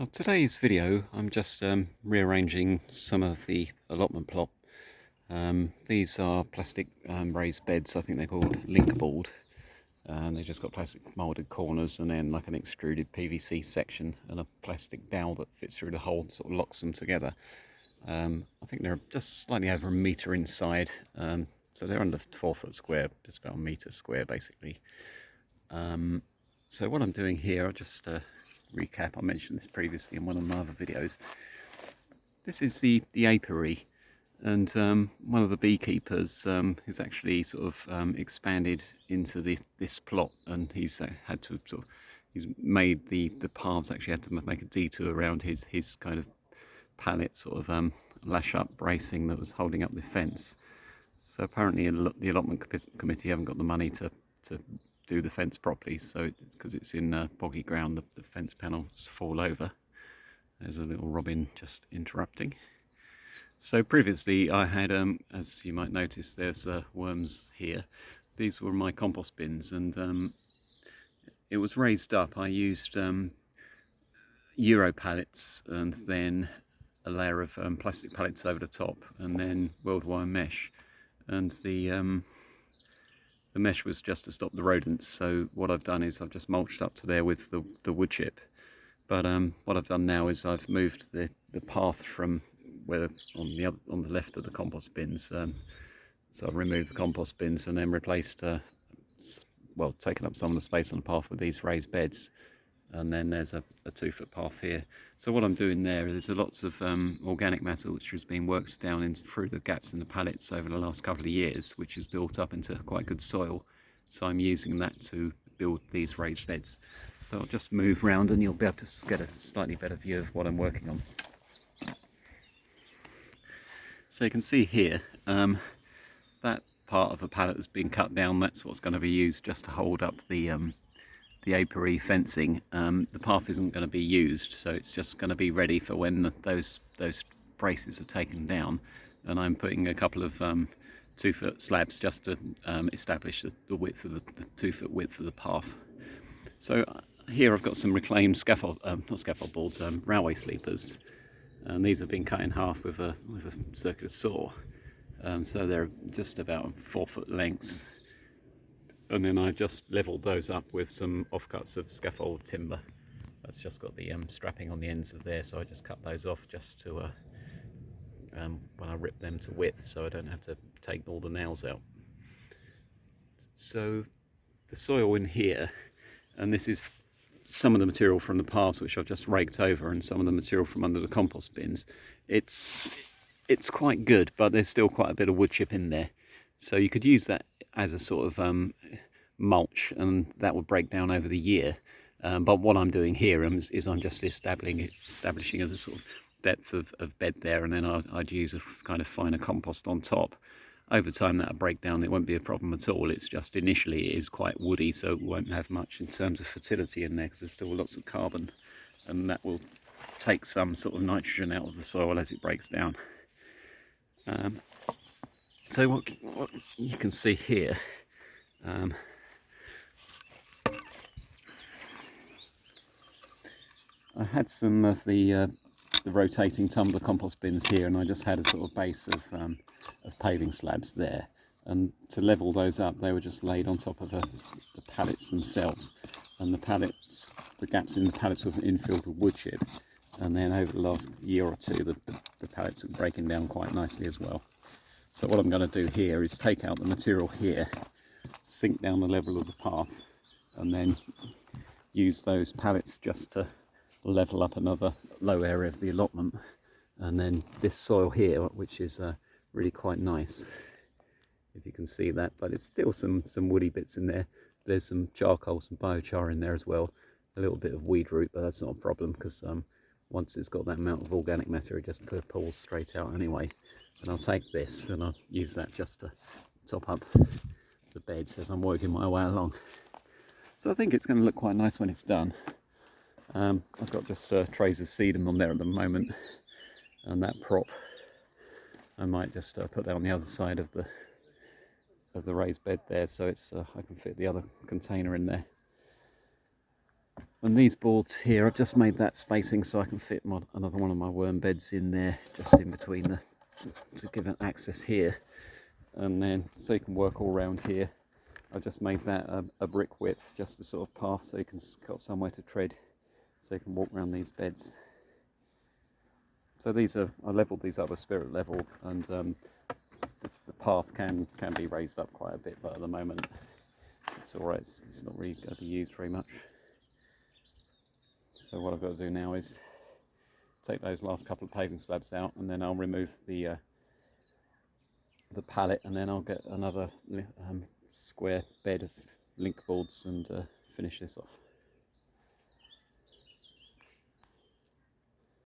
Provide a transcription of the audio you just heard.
Today's video, I'm just rearranging some of the allotment plot. These are plastic raised beds. I think they're called link board. They've just got plastic moulded corners and then like an extruded PVC section and a plastic dowel that fits through the hole, sort of locks them together. I think they're just slightly over a metre inside, so they're under 4 foot square, just about a metre square basically. So what I'm doing here, I'll just recap. I mentioned this previously in one of my other videos. This is the apiary, and one of the beekeepers has actually sort of expanded into this plot, and he's had to he's made the paths, actually had to make a detour around his kind of pallet sort of lash up bracing that was holding up the fence. So apparently the allotment committee haven't got the money to do the fence properly, so because it's in boggy ground, the fence panels fall over. There's a little robin just interrupting. So previously I had, as you might notice, there's worms here. These were my compost bins, and it was raised up. I used Euro pallets and then a layer of plastic pallets over the top, and then weld wire mesh, and the mesh was just to stop the rodents. So what I've done is I've just mulched up to there with the wood chip. But what I've done now is I've moved the path from where on the left of the compost bins. So I've removed the compost bins and then replaced, well, taken up some of the space on the path with these raised beds. And then there's a 2-foot path here. So what I'm doing there is there's lots of organic matter which has been worked down in through the gaps in the pallets over the last couple of years, which has built up into quite good soil. So I'm using that to build these raised beds. So I'll just move round and you'll be able to get a slightly better view of what I'm working on. So you can see here, that part of the pallet has been cut down. That's what's going to be used just to hold up the apiary fencing. The path isn't going to be used, so it's just going to be ready for when those braces are taken down. And I'm putting a couple of 2-foot slabs just to establish the width of the 2-foot width of the path. So here I've got some reclaimed scaffold, not scaffold boards, railway sleepers, and these have been cut in half with a circular saw. So they're just about 4-foot lengths. And then I just levelled those up with some offcuts of scaffold timber. That's just got the strapping on the ends of there, so I just cut those off just to when I rip them to width, so I don't have to take all the nails out. So the soil in here, and this is some of the material from the paths which I've just raked over, and some of the material from under the compost bins. It's quite good, but there's still quite a bit of wood chip in there. So you could use that as a sort of mulch, and that would break down over the year. But what I'm doing here is I'm just establishing as a sort of depth of bed there, and then I'd use a kind of finer compost on top. Over time that'll break down, it won't be a problem at all. It's just initially it is quite woody, so it won't have much in terms of fertility in there because there's still lots of carbon, and that will take some sort of nitrogen out of the soil as it breaks down. So what you can see here, I had some of the rotating tumbler compost bins here, and I just had a sort of base of paving slabs there, and to level those up they were just laid on top of the pallets themselves, and the gaps in the pallets were infilled with wood chip, and then over the last year or two the pallets are breaking down quite nicely as well. So what I'm going to do here is take out the material here, sink down the level of the path, and then use those pallets just to level up another low area of the allotment. And then this soil here, which is really quite nice, if you can see that, but it's still some woody bits in there. There's some charcoal, some biochar in there as well, a little bit of weed root, but that's not a problem because once it's got that amount of organic matter it just pulls straight out anyway. And I'll take this and I'll use that just to top up the beds as I'm working my way along. So I think it's going to look quite nice when it's done. I've got just trays of sedum on there at the moment, and that prop I might just put that on the other side of the raised bed there, so it's I can fit the other container in there. And these boards here, I've just made that spacing so I can fit another one of my worm beds in there, just in between to give it access here. And then so you can work all around here. I just made that a brick width, just a sort of path, so you can got somewhere to tread, so you can walk around these beds. So these are, I levelled these up a spirit level, and the path can be raised up quite a bit, but at the moment it's all right. It's not really going to be used very much. So what I've got to do now is take those last couple of paving slabs out, and then I'll remove the pallet, and then I'll get another square bed of link boards and finish this off.